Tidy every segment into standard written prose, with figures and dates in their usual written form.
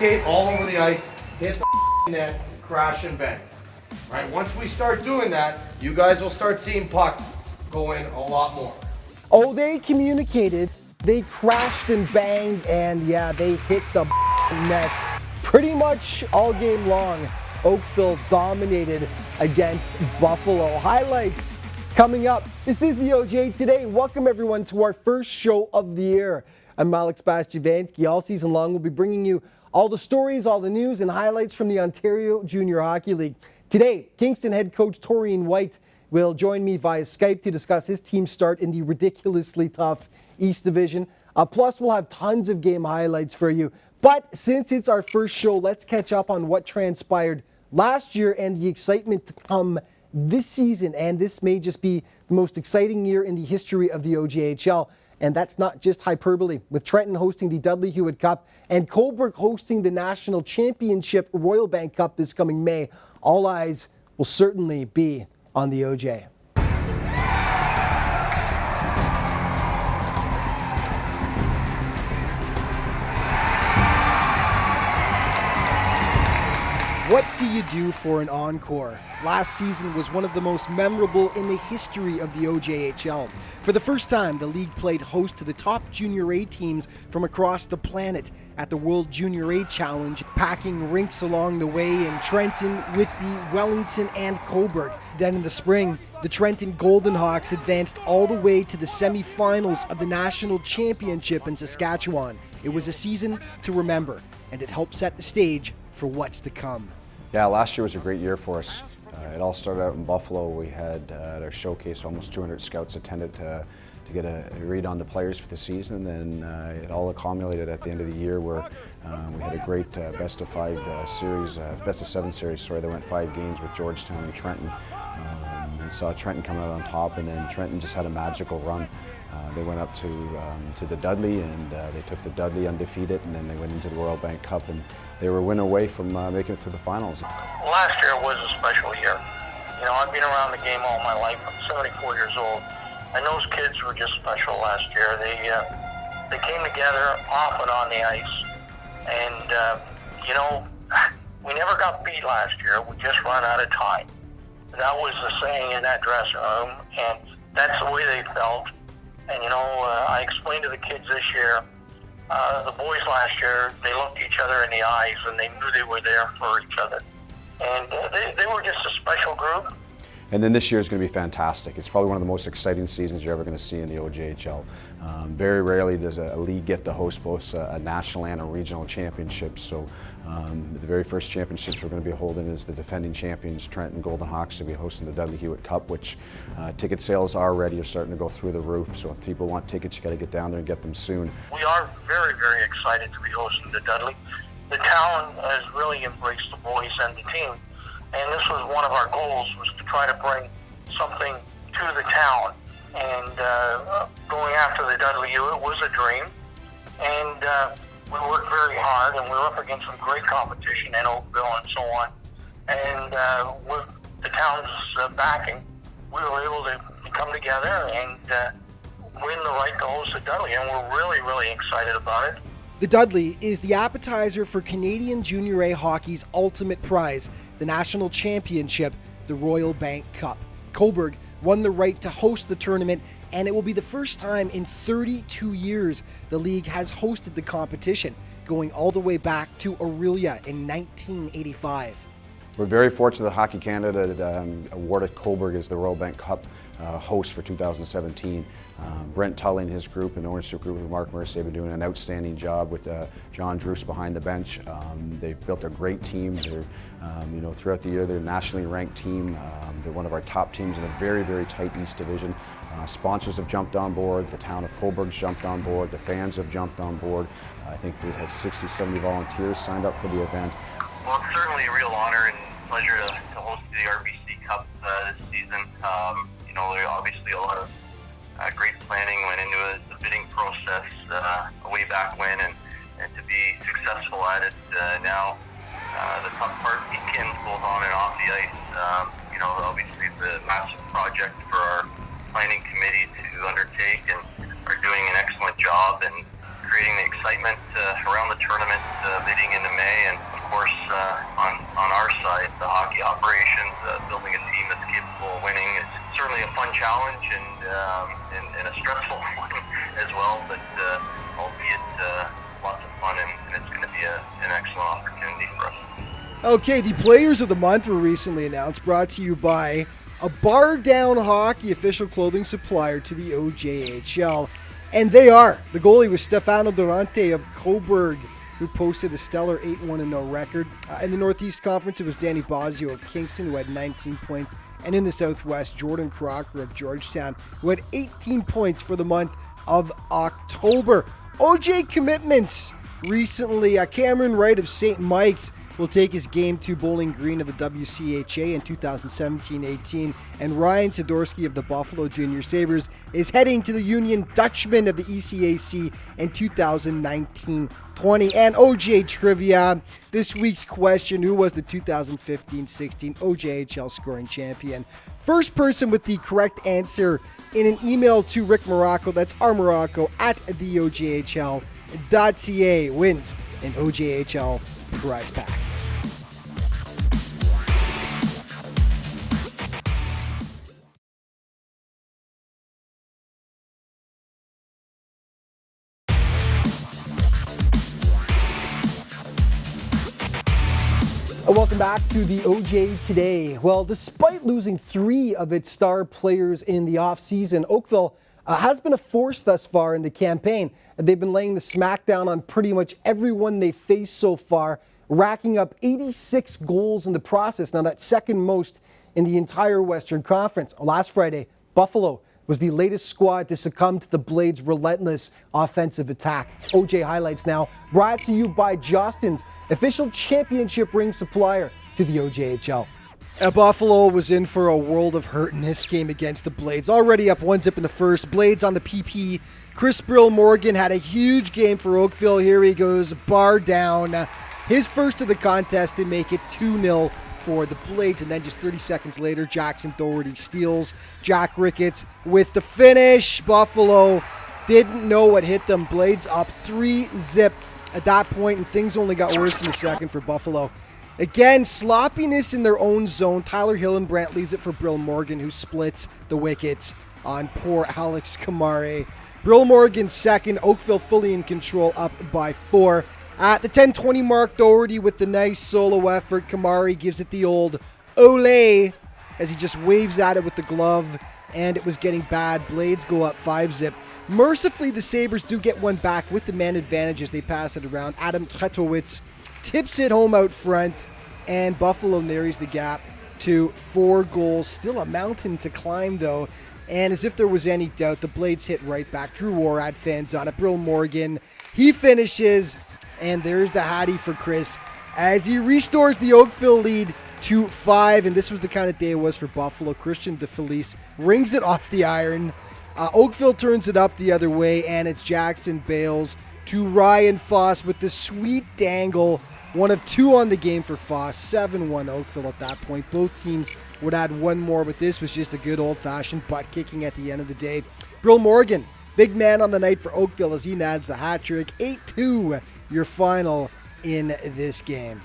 communicate all over the ice, hit the net, crash and bang. Right? Once we start doing that, you guys will start seeing pucks go in a lot more. Oh, they communicated, they crashed and banged, and yeah, they hit the net pretty much all game long. Oakville dominated against Buffalo. Highlights coming up. This is the OJ Today. Welcome everyone to our first show of the year. I'm Alex Bastiavansky. All season long, we'll be bringing you all the stories, all the news, and highlights from the Ontario Junior Hockey League. Today, Kingston head coach Torian White will join me via Skype to discuss his team's start in the ridiculously tough East Division. Plus, we'll have tons of game highlights for you. But since it's our first show, let's catch up on what transpired last year and the excitement to come this season. And this may just be the most exciting year in the history of the OJHL. And that's not just hyperbole. With Trenton hosting the Dudley Hewitt Cup and Cobourg hosting the National Championship Royal Bank Cup this coming May, all eyes will certainly be on the OJ. What do you do for an encore? Last season was one of the most memorable in the history of the OJHL. For the first time, the league played host to the top Junior A teams from across the planet at the World Junior A Challenge, packing rinks along the way in Trenton, Whitby, Wellington, and Cobourg. Then in the spring, the Trenton Golden Hawks advanced all the way to the semifinals of the National Championship in Saskatchewan. It was a season to remember, and it helped set the stage for what's to come. Yeah, last year was a great year for us. It all started out in Buffalo. We had at our showcase almost 200 scouts attended to get a read on the players for the season, and it all accumulated at the end of the year where we had a great best of seven series that went 5 games with Georgetown and Trenton. We saw Trenton come out on top, and then Trenton just had a magical run. They went up to the Dudley, and they took the Dudley undefeated, and then they went into the Royal Bank Cup, and they were a win away from making it to the finals. Last year was a special year. You know, I've been around the game all my life. I'm 74 years old, and those kids were just special last year. They came together off and on the ice, and you know, we never got beat last year. We just ran out of time. That was the saying in that dressing room, and that's the way they felt. And you know, I explained to the kids this year, the boys last year, they looked each other in the eyes and they knew they were there for each other. And they were just a special group. And then this year is going to be fantastic. It's probably one of the most exciting seasons you're ever going to see in the OJHL. Very rarely does a league get to host both a national and a regional championship. So the very first championships we're going to be holding is the defending champions, Trenton Golden Hawks, to be hosting the Dudley Hewitt Cup, which ticket sales already are starting to go through the roof. So if people want tickets, you got to get down there and get them soon. We are very, very excited to be hosting the Dudley. The town has really embraced the boys and the team. And this was one of our goals, was to try to bring something to the town. And going after the Dudley Hewitt was a dream. And we worked very hard, and we were up against some great competition in Oakville and so on. And with the town's backing, we were able to come together and win the right to host the Dudley. And we're really, really excited about it. The Dudley is the appetizer for Canadian Junior A Hockey's ultimate prize, the National Championship, the Royal Bank Cup. Cobourg won the right to host the tournament, and it will be the first time in 32 years the league has hosted the competition, going all the way back to Aurelia in 1985. We're very fortunate that Hockey Canada awarded Cobourg as the Royal Bank Cup host for 2017. Brent Tully and his group and the Orange Suit group with Mark Mercer have been doing an outstanding job with John Druce behind the bench. They've built a great team. They're, throughout the year, they're a nationally ranked team. They're one of our top teams in a very, very tight East Division. Sponsors have jumped on board. The town of Cobourg's jumped on board. The fans have jumped on board. I think we had 60, 70 volunteers signed up for the event. Well, it's certainly a real honor and pleasure to host the RBC Cup this season. Obviously a lot of great planning went into the bidding process way back when, and to be successful at it now. The tough part weekends both on and off the ice. Obviously it's a massive project for our planning committee to undertake, and are doing an excellent job. And creating the excitement around the tournament leading into May, and of course on our side, the hockey operations, building a team that's capable of winning is certainly a fun challenge and a stressful one as well, but albeit lots of fun, and it's going to be an excellent opportunity for us. Okay, the Players of the Month were recently announced, brought to you by a Bar Down Hockey official clothing supplier to the OJHL. And they are. The goalie was Stefano Durante of Coburg, who posted a stellar 8-1-0 record. In the Northeast Conference, it was Danny Bosio of Kingston, who had 19 points. And in the Southwest, Jordan Crocker of Georgetown, who had 18 points for the month of October. OJ commitments recently. Cameron Wright of St. Mike's will take his game to Bowling Green of the WCHA in 2017-18, and Ryan Sidorsky of the Buffalo Junior Sabres is heading to the Union Dutchman of the ECAC in 2019-20. And OJ trivia, this week's question: who was the 2015-16 OJHL scoring champion? First person with the correct answer in an email to Rick Morocco, that's rmorocco@theojhl.ca, wins an OJHL prize pack. Welcome back to the OJ Today. Well, despite losing 3 of its star players in the offseason, Oakville has been a force thus far in the campaign. They've been laying the smackdown on pretty much everyone they faced so far, racking up 86 goals in the process. Now, that's second most in the entire Western Conference. Last Friday, Buffalo was the latest squad to succumb to the Blades' relentless offensive attack. OJ highlights now, brought to you by Jostens, official championship ring supplier to the OJHL. Buffalo was in for a world of hurt in this game against the Blades. Already up 1-0 in the first. Blades on the PP. Chris Brill Morgan had a huge game for Oakville. Here he goes, bar down. His first of the contest to make it 2-0 for the Blades. And then just 30 seconds later, Jackson Doherty steals. Jack Ricketts with the finish. Buffalo didn't know what hit them. Blades up 3-0 at that point, and things only got worse in the second for Buffalo. Again, sloppiness in their own zone. Tyler Hillenbrandt leaves it for Brill Morgan, who splits the wickets on poor Alex Kamare. Brill Morgan second, Oakville fully in control, up by 4. At the 10:20 mark, Doherty with the nice solo effort. Kamari gives it the old ole as he just waves at it with the glove, and it was getting bad. Blades go up 5-0. Mercifully, the Sabres do get one back with the man advantage as they pass it around. Adam Tretowitz tips it home out front, and Buffalo narrows the gap to 4 goals. Still a mountain to climb, though. And as if there was any doubt, the Blades hit right back. Drew Warad fans on it. Brill Morgan, he finishes, and there's the Hattie for Chris as he restores the Oakville lead to 5. And this was the kind of day it was for Buffalo. Christian DeFelice rings it off the iron. Oakville turns it up the other way, and it's Jackson Bales to Ryan Foss with the sweet dangle. 1 of 2 on the game for Foss. 7-1 Oakville at that point. Both teams would add one more, but this was just a good old-fashioned butt-kicking at the end of the day. Brill Morgan, big man on the night for Oakville as he nabs the hat trick. 8-2, your final in this game.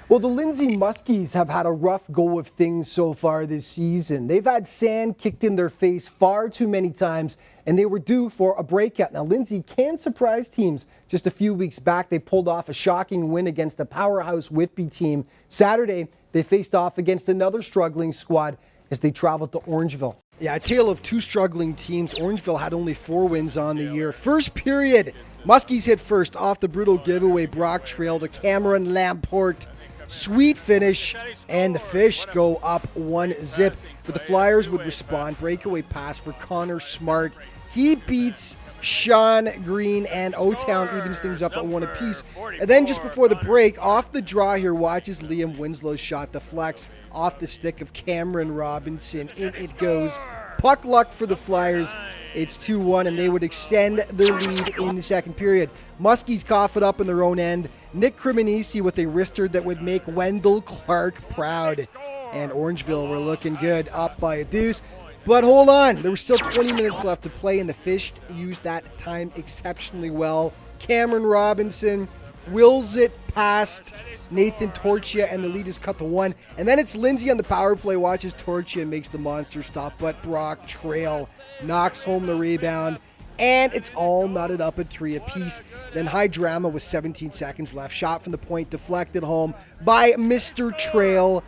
Well, the Lindsay Muskies have had a rough go of things so far this season. They've had sand kicked in their face far too many times, and they were due for a breakout. Now, Lindsay can surprise teams. Just a few weeks back, they pulled off a shocking win against the powerhouse Whitby team. Saturday, they faced off against another struggling squad as they traveled to Orangeville. Yeah, a tale of 2 struggling teams. Orangeville had only 4 wins on the year. First period, Muskies hit first off the brutal giveaway. Brock Trail to Cameron Lamport. Sweet finish, and the Fish go up 1-0. But the Flyers would respond. Breakaway pass for Connor Smart. He beats Sean Green, and O-Town evens things up at 1 apiece. And then just before the break, off the draw here, watches Liam Winslow's shot deflects off the stick of Cameron Robinson. In it goes. Puck luck for the Flyers. It's 2-1, and they would extend their lead in the second period. Muskies cough it up in their own end. Nick Criminisi with a wrister that would make Wendell Clark proud. And Orangeville were looking good, up by a deuce. But hold on, there was still 20 minutes left to play, and the Fish used that time exceptionally well. Cameron Robinson wills it past Nathan Torchia, and the lead is cut to 1. And then it's Lindsay on the power play, watches Torchia, makes the monster stop, but Brock Trail knocks home the rebound, and it's all knotted up at 3 apiece. Then high drama with 17 seconds left. Shot from the point deflected home by Mr. Trail.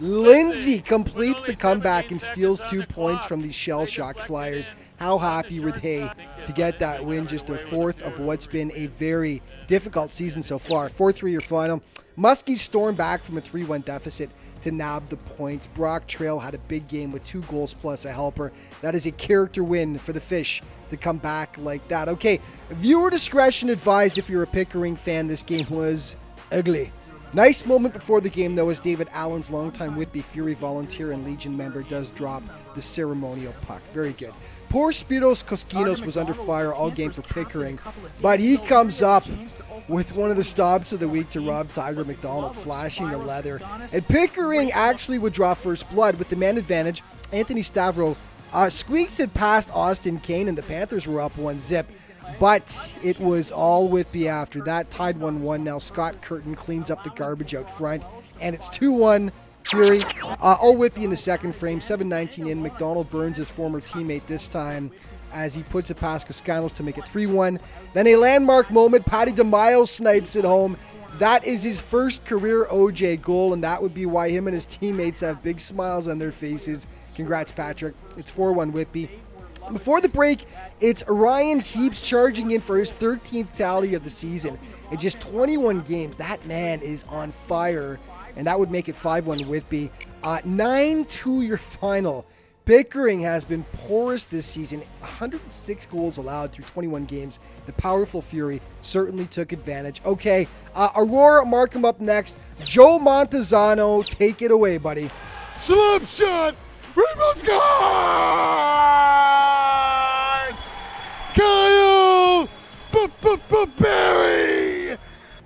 Lindsay completes the comeback and steals 2 points from the shell-shocked Flyers. How happy were they to get that win, just their 4th of what's been a very difficult season so far. 4-3 your final. Muskie stormed back from a 3-1 deficit to nab the points. Brock Trail had a big game with 2 goals plus a helper. That is a character win for the Fish to come back like that. Okay, viewer discretion advised if you're a Pickering fan. This game was ugly. Nice moment before the game, though, as David Allen's longtime Whitby Fury volunteer and Legion member does drop the ceremonial puck. Very good. Poor Spiros Koskinos was under fire all game for Pickering, but he comes up with one of the stops of the week to rob Tiger McDonald, flashing the leather. And Pickering actually would draw first blood with the man advantage. Anthony Stavro squeaks it past Austin Kane, and the Panthers were up 1-0. But it was all Whitby after that. Tied 1-1. Now Scott Curtin cleans up the garbage out front, and it's 2-1 Fury. All Whitby in the second frame. 7:19 in. McDonald burns his former teammate this time as he puts it past Koskanos to make it 3-1. Then a landmark moment. Patty DeMaio snipes it home. That is his first career OJ goal, and that would be why him and his teammates have big smiles on their faces. Congrats, Patrick. It's 4-1 Whitby. Before the break, it's Ryan Heaps charging in for his 13th tally of the season. In just 21 games, that man is on fire, and that would make it 5-1 Whitby. 9-2 your final. Pickering has been porous this season. 106 goals allowed through 21 games. The powerful Fury certainly took advantage. Okay, Aurora Markham up next. Joe Montezano, take it away, buddy. Slip shot! Rebound score! Kyle Berry!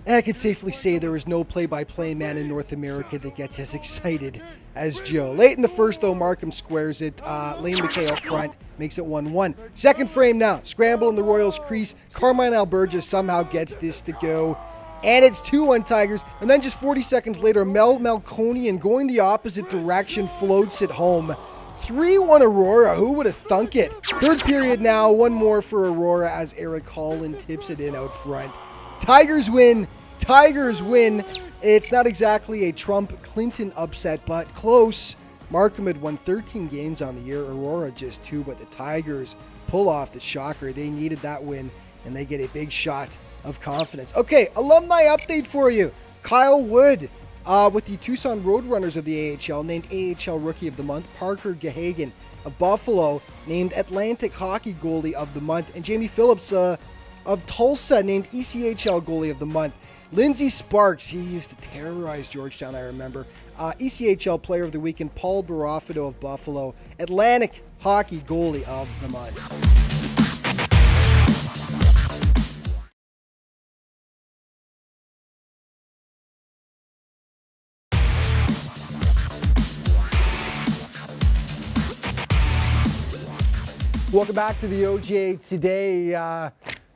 I can safely say there is no play-by-play man in North America that gets as excited as Joe. Late in the first, though, Markham squares it. Lane McKay up front makes it 1-1. Second frame now. Scramble in the Royals' crease. Carmine Alberga somehow gets this to go. And it's 2-1 Tigers. And then just 40 seconds later, Mel Malconian going the opposite direction floats it home. 3-1 Aurora. Who would have thunk it? Third period now. One more for Aurora as Eric Holland tips it in out front. Tigers win. Tigers win. It's not exactly a Trump-Clinton upset, but close. Markham had won 13 games on the year. Aurora just 2, but the Tigers pull off the shocker. They needed that win, and they get a big shot of confidence. Okay, alumni update for you. Kyle Wood with the Tucson Roadrunners of the AHL named AHL Rookie of the Month. Parker Gahagan of Buffalo named Atlantic Hockey Goalie of the Month. And Jamie Phillips of Tulsa named ECHL Goalie of the Month. Lindsey Sparks, he used to terrorize Georgetown, I remember. ECHL Player of the Week, and Paul Barafado of Buffalo, Atlantic Hockey Goalie of the Month. Welcome back to the OJ today,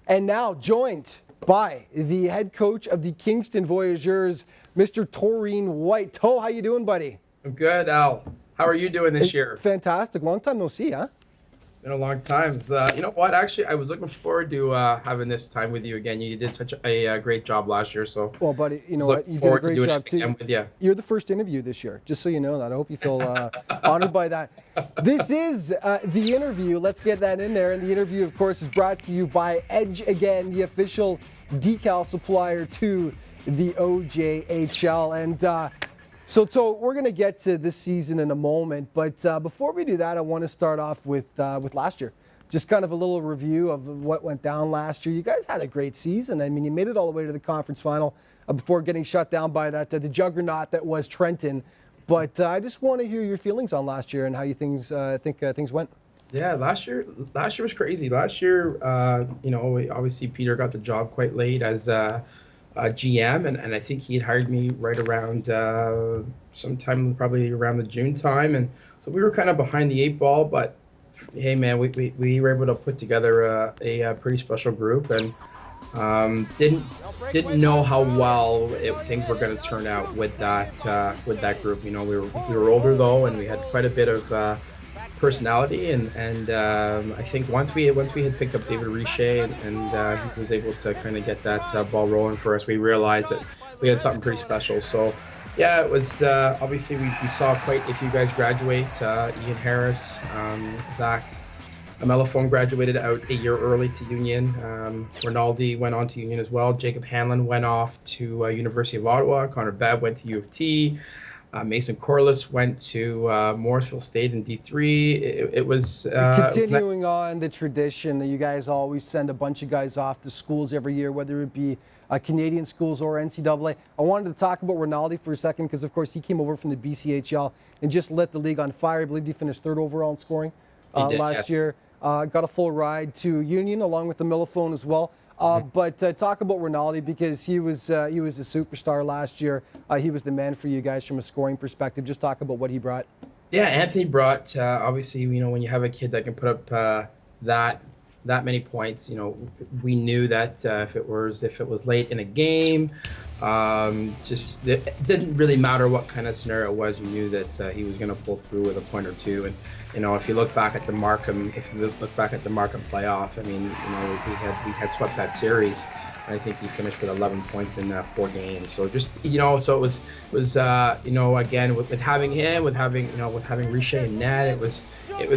and now joined by the head coach of the Kingston Voyageurs, Mr. Taurine White. To, how you doing, buddy? I'm good, Al. How are you doing this year? Fantastic. Long time no see, huh? Been a long time. You know what? Actually, I was looking forward to having this time with you again. You did such a great job last year, so. Well, buddy, you know what? You did a great job too. With you. You're the first interview this year, just so you know that. I hope you feel honored by that. This is the interview. Let's get that in there. And the interview, of course, is brought to you by Edge Again, the official decal supplier to the OJHL. And so we're going to get to this season in a moment, but before we do that, I want to start off with last year. Just kind of a little review of what went down last year. You guys had a great season. I mean, you made it all the way to the conference final before getting shut down by the juggernaut that was Trenton. But I just want to hear your feelings on last year and how you think things went. Yeah, last year was crazy. Last year, obviously Peter got the job quite late as GM, and I think he had hired me right around sometime probably around the June time, and so we were kind of behind the eight ball. But hey, man, we were able to put together a pretty special group, and didn't know how well things were going to turn out with that group. You know, we were older though, and we had quite a bit of personality, and I think once we had picked up David Richer and he was able to kind of get that ball rolling for us, we realized that we had something pretty special. So yeah, it was obviously we saw quite a few guys graduate. Ian Harris, Zach Melifone graduated out a year early to Union. Rinaldi went on to Union as well. Jacob Hanlon went off to University of Ottawa. Connor Babb went to U of T. Mason Corliss went to Morrisville State in D3. It was continuing on the tradition that you guys always send a bunch of guys off to schools every year, whether it be Canadian schools or NCAA. I wanted to talk about Rinaldi for a second because, of course, he came over from the BCHL and just lit the league on fire. I believe he finished third overall in scoring last year. Got a full ride to Union along with the Melifone as well. But talk about Rinaldi because he was a superstar last year. He was the man for you guys from a scoring perspective. Just talk about what he brought. Yeah, Anthony brought obviously, you know, when you have a kid that can put up that many points, you know, we knew that if it was late in a game, just it didn't really matter what kind of scenario it was. You knew that he was going to pull through with a point or two. And you know, if you look back at the Markham playoff, I mean, you know, we had swept that series. I think he finished with 11 points in 4 games. So just, you know, so it was you know, again with having him, with having Richer and Ned, it was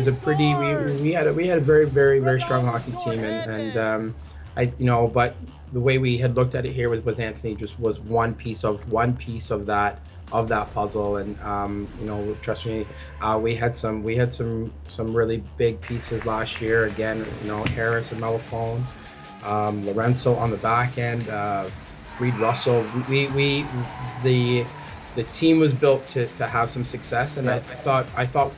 a pretty we had a very very very strong hockey team, and I, you know, but the way we had looked at it here was Anthony just was one piece of that puzzle, and you know, trust me, we had some really big pieces last year. Again, you know, Harris and Melifone, Lorenzo on the back end, Reed Russell. The team was built to have some success, and I thought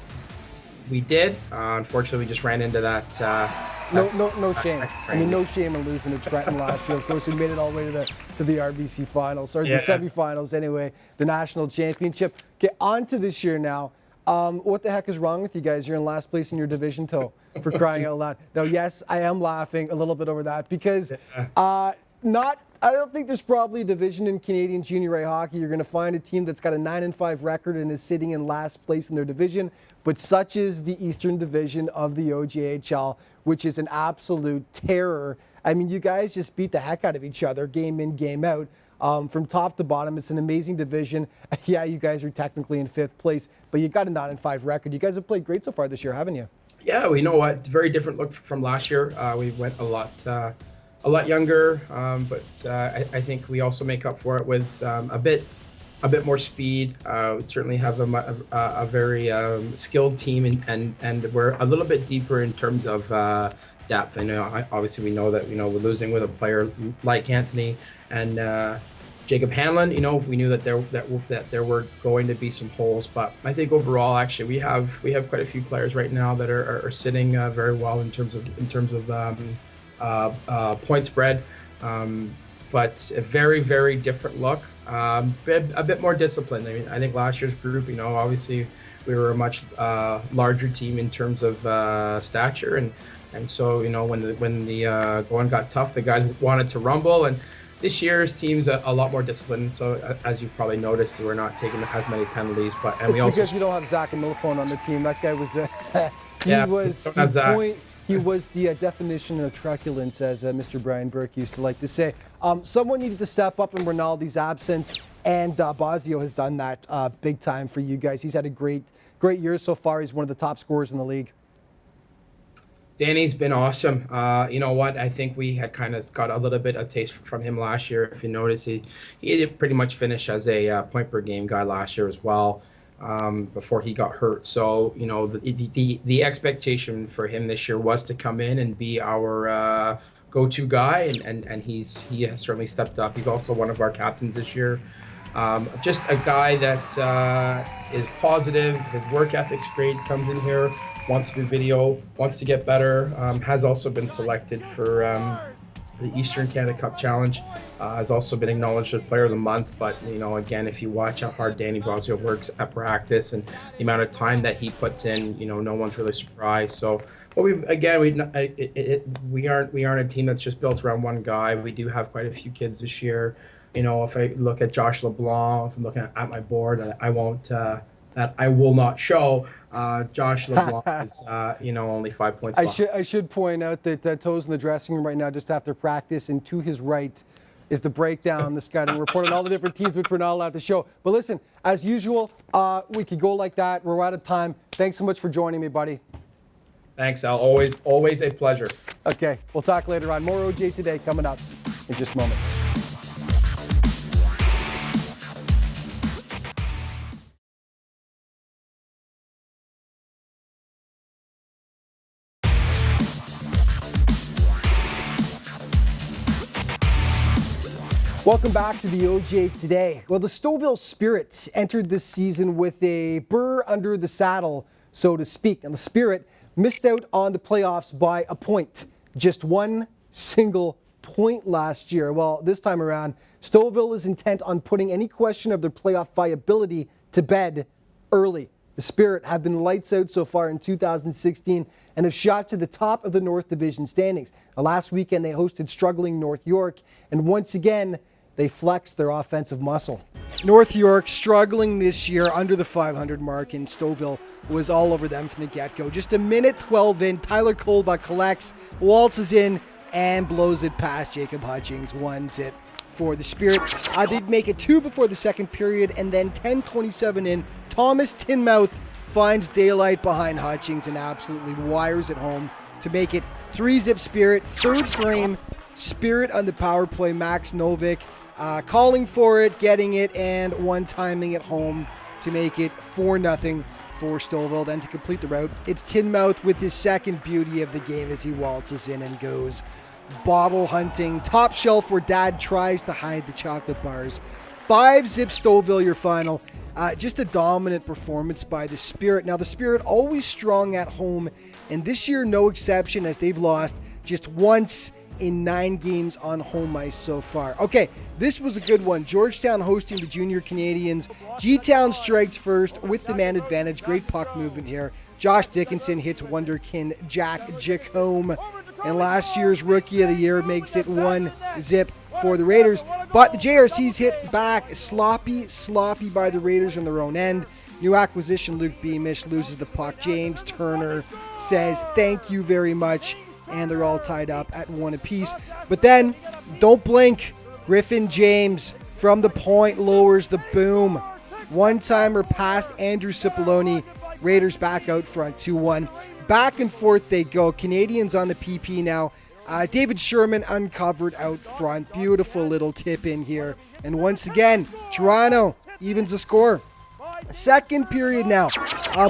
we did. Unfortunately, we just ran into that. No shame. I mean, no shame in losing to Trenton last year. Of course, we made it all the way to the RBC finals, or the semifinals anyway, the national championship. Get on to this year now. What the heck is wrong with you guys? You're in last place in your division, for crying out loud. Now, yes, I am laughing a little bit over that because I don't think there's probably a division in Canadian junior A hockey. You're going to find a team that's got a 9-5 record and is sitting in last place in their division, but such is the Eastern Division of the OJHL, which is an absolute terror. I mean, you guys just beat the heck out of each other, game in, game out. From top to bottom, it's an amazing division. Yeah, you guys are technically in 5th place, but you got a 9-5 record. You guys have played great so far this year, haven't you? Yeah, we know what. It's a very different look from last year. We went a lot younger, but I think we also make up for it with a bit more speed. We certainly have a very skilled team, and we're a little bit deeper in terms of depth. I know, obviously, we know that, you know, we're losing with a player like Anthony and Jacob Hanlon. You know, we knew that there were going to be some holes, but I think overall, actually, we have quite a few players right now that are sitting very well in terms of point spread, but a very, very different look. A bit more disciplined. I mean, I think last year's group, you know, obviously we were a much larger team in terms of stature, and so, you know, when the going got tough, the guys wanted to rumble, and this year's team's a lot more disciplined. So as you've probably noticed, we're not taking as many penalties, because you don't have Zach and Melifone on the team. That guy was he was the definition of truculence, as Mr. Brian Burke used to like to say. Someone needed to step up in Rinaldi's absence, and Bosio has done that big time for you guys. He's had a great year so far. He's one of the top scorers in the league. Danny's been awesome. You know what? I think we had kind of got a little bit of taste from him last year. If you notice, he did pretty much finish as a point per game guy last year as well. Before he got hurt. So, you know, the expectation for him this year was to come in and be our go-to guy, and he has certainly stepped up. He's also one of our captains this year. Just a guy that is positive. His work ethic's great. Comes in here, wants to do video, wants to get better. Has also been selected for the Eastern Canada Cup Challenge. Has also been acknowledged as Player of the Month. But again, if you watch how hard Danny Bosio works at practice and the amount of time that he puts in, no one's really surprised. So, but we aren't a team that's just built around one guy. We do have quite a few kids this year. If I look at Josh LeBlanc, if I'm looking at my board, I will not show. Josh LeBlanc is, only 5 points behind. I should point out that Toe's in the dressing room right now just after practice, and to his right is the breakdown, the scouting report on all the different teams which we're not allowed to show. But listen, as usual, we could go like that. We're out of time. Thanks so much for joining me, buddy. Thanks, Al. Always a pleasure. Okay, we'll talk later on. More OJ Today coming up in just a moment. Welcome back to the OJ Today. Well, the Stouffville Spirit entered this season with a burr under the saddle, so to speak. And the Spirit missed out on the playoffs by a point. Just one single point last year. Well, this time around, Stouffville is intent on putting any question of their playoff viability to bed early. The Spirit have been lights out so far in 2016 and have shot to the top of the North Division standings. Last weekend, they hosted struggling North York, and once again, they flexed their offensive muscle. North York struggling this year under the 500 mark, and Stouffville was all over them from the get-go. Just a minute 12 in, Tyler Kolba collects, waltzes in, and blows it past Jacob Hutchings. 1-0 for the Spirit. They'd make it 2 before the second period, and then 10:27 in, Thomas Tinmouth finds daylight behind Hutchings and absolutely wires it home to make it 3-0 Spirit. Third frame, Spirit on the power play, Max Novick calling for it, getting it, and one-timing it home to make it 4-0 for Stouffville. Then to complete the rout, it's Tinmouth with his second beauty of the game as he waltzes in and goes bottle hunting. Top shelf where Dad tries to hide the chocolate bars. 5-0 Stouffville, your final. Just a dominant performance by the Spirit. Now, the Spirit always strong at home, and this year no exception as they've lost just once in 9 games on home ice so far. Okay, this was a good one. Georgetown hosting the Junior Canadians. G-Town strikes first with the man advantage. Great puck movement here. Josh Dickinson hits wonderkin Jack Jacome. And last year's Rookie of the Year makes it 1-0 for the Raiders. But the JRC's hit back sloppy by the Raiders on their own end. New acquisition Luke Beamish loses the puck. James Turner says thank you very much. And they're all tied up at 1 apiece. But then, don't blink. Griffin James from the point lowers the boom. One-timer past Andrew Cipollone. Raiders back out front 2-1. Back and forth they go. Canadians on the PP now. David Sherman uncovered out front. Beautiful little tip in here. And once again, Toronto evens the score. Second period now.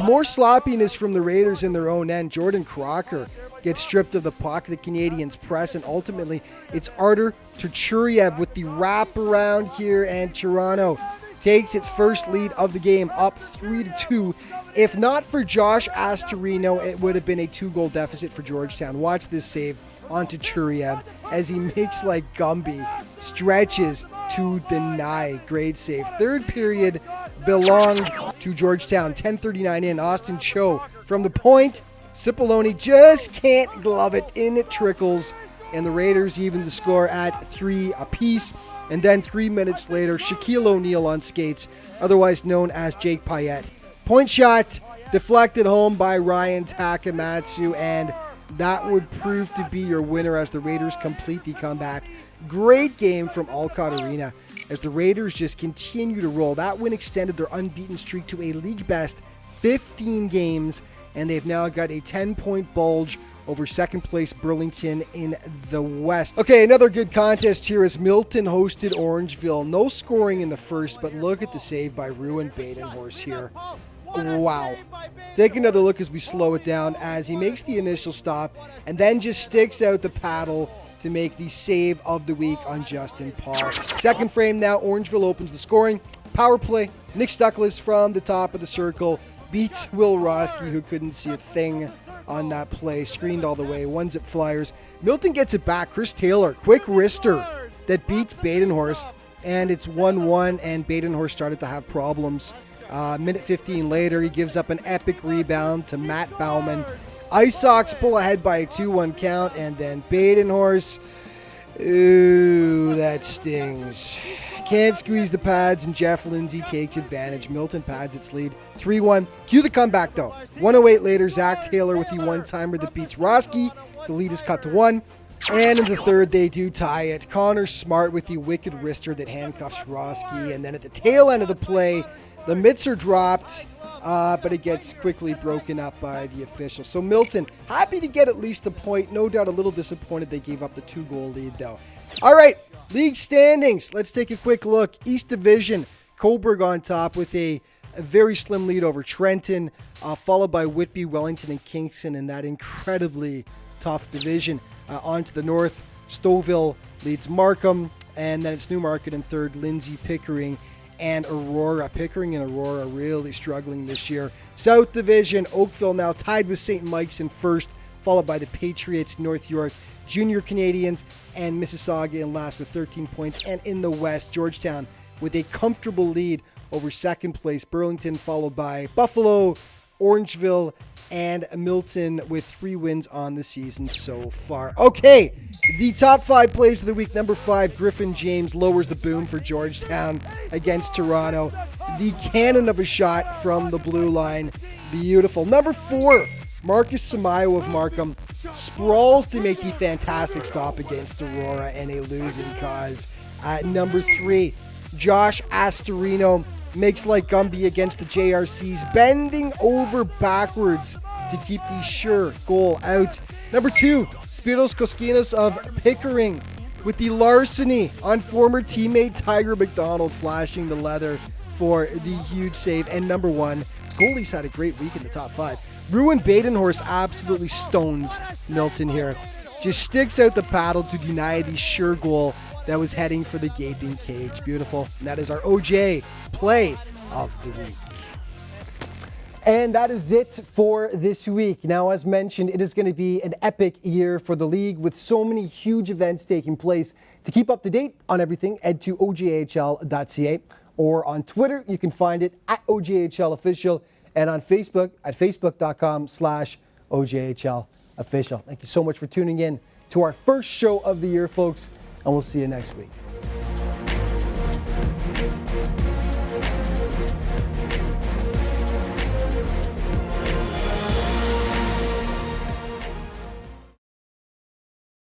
More sloppiness from the Raiders in their own end. Jordan Crocker gets stripped of the puck. The Canadians press, and ultimately it's Artur Turchuriev with the wraparound here, and Toronto takes its first lead of the game, up 3-2. If not for Josh Astorino, it would have been a 2-goal deficit for Georgetown. Watch this save onto Turchuriev as he makes like Gumby, stretches to deny. Great save. Third period belonged to Georgetown. 10:39 in. Austin Cho from the point. Cipollone just can't glove it. In it trickles, and the Raiders even the score at 3 apiece. And then 3 minutes later, Shaquille O'Neal on skates, otherwise known as Jake Payette. Point shot deflected home by Ryan Takamatsu, and that would prove to be your winner as the Raiders complete the comeback. Great game from Alcott Arena as the Raiders just continue to roll. That win extended their unbeaten streak to a league best 15 games, and they've now got a 10-point bulge over second place Burlington in the West. Okay, another good contest here as Milton hosted Orangeville. No scoring in the first, but look at the save by Ruin Badenhorst here. Wow. Take another look as we slow it down as he makes the initial stop and then just sticks out the paddle to make the save of the week on Justin Parr. Second frame now, Orangeville opens the scoring. Power play, Nick Stuckless from the top of the circle beats Will Roski, who couldn't see a thing on that play, screened all the way, one's at Flyers. Milton gets it back. Chris Taylor, quick wrister that beats Badenhorst, and it's 1-1, and Badenhorst started to have problems. Minute 15 later, he gives up an epic rebound to Matt Bauman. Ice Sox pull ahead by a 2-1 count, and then Badenhorst, ooh, that stings. Can't squeeze the pads, and Jeff Lindsay takes advantage. Milton pads its lead 3-1. Cue the comeback, though. 1:08 later, Zach Taylor with the one-timer that beats Roski. The lead is cut to 1. And in the third, they do tie it. Connor Smart with the wicked wrister that handcuffs Roski. And then at the tail end of the play, the mitts are dropped, but it gets quickly broken up by the official. So Milton, happy to get at least a point. No doubt a little disappointed they gave up the 2-goal lead, though. All right, league standings. Let's take a quick look. East Division, Coburg on top with a very slim lead over Trenton, followed by Whitby, Wellington, and Kingston in that incredibly tough division. On to the north, Stouffville leads Markham, and then it's Newmarket in third, Lindsay, Pickering, and Aurora. Pickering and Aurora really struggling this year. South Division, Oakville now tied with St. Mike's in first, followed by the Patriots, North York, Junior Canadians, and Mississauga in last with 13 points. And in the West, Georgetown with a comfortable lead over second place, Burlington, followed by Buffalo, Orangeville, and Milton with 3 wins on the season so far. Okay, the top 5 plays of the week. Number 5, Griffin James lowers the boom for Georgetown against Toronto. The cannon of a shot from the blue line. Beautiful. Number 4, Marcus Samayo of Markham sprawls to make the fantastic stop against Aurora and a losing cause. Number 3, Josh Astorino makes like Gumby against the JRCs, bending over backwards to keep the sure goal out. Number 2, Spiros Koskinas of Pickering with the larceny on former teammate Tiger McDonald, flashing the leather for the huge save. And number 1, goalies had a great week in the top 5. Ruin Badenhorst absolutely stones Milton here. Just sticks out the paddle to deny the sure goal that was heading for the gaping cage. Beautiful. And that is our OJ play of the week. And that is it for this week. Now, as mentioned, it is going to be an epic year for the league with so many huge events taking place. To keep up to date on everything, head to ojhl.ca, or on Twitter, you can find it at OJHLofficial, and on Facebook at facebook.com/OJHLofficial. Thank you so much for tuning in to our first show of the year, folks, and we'll see you next week.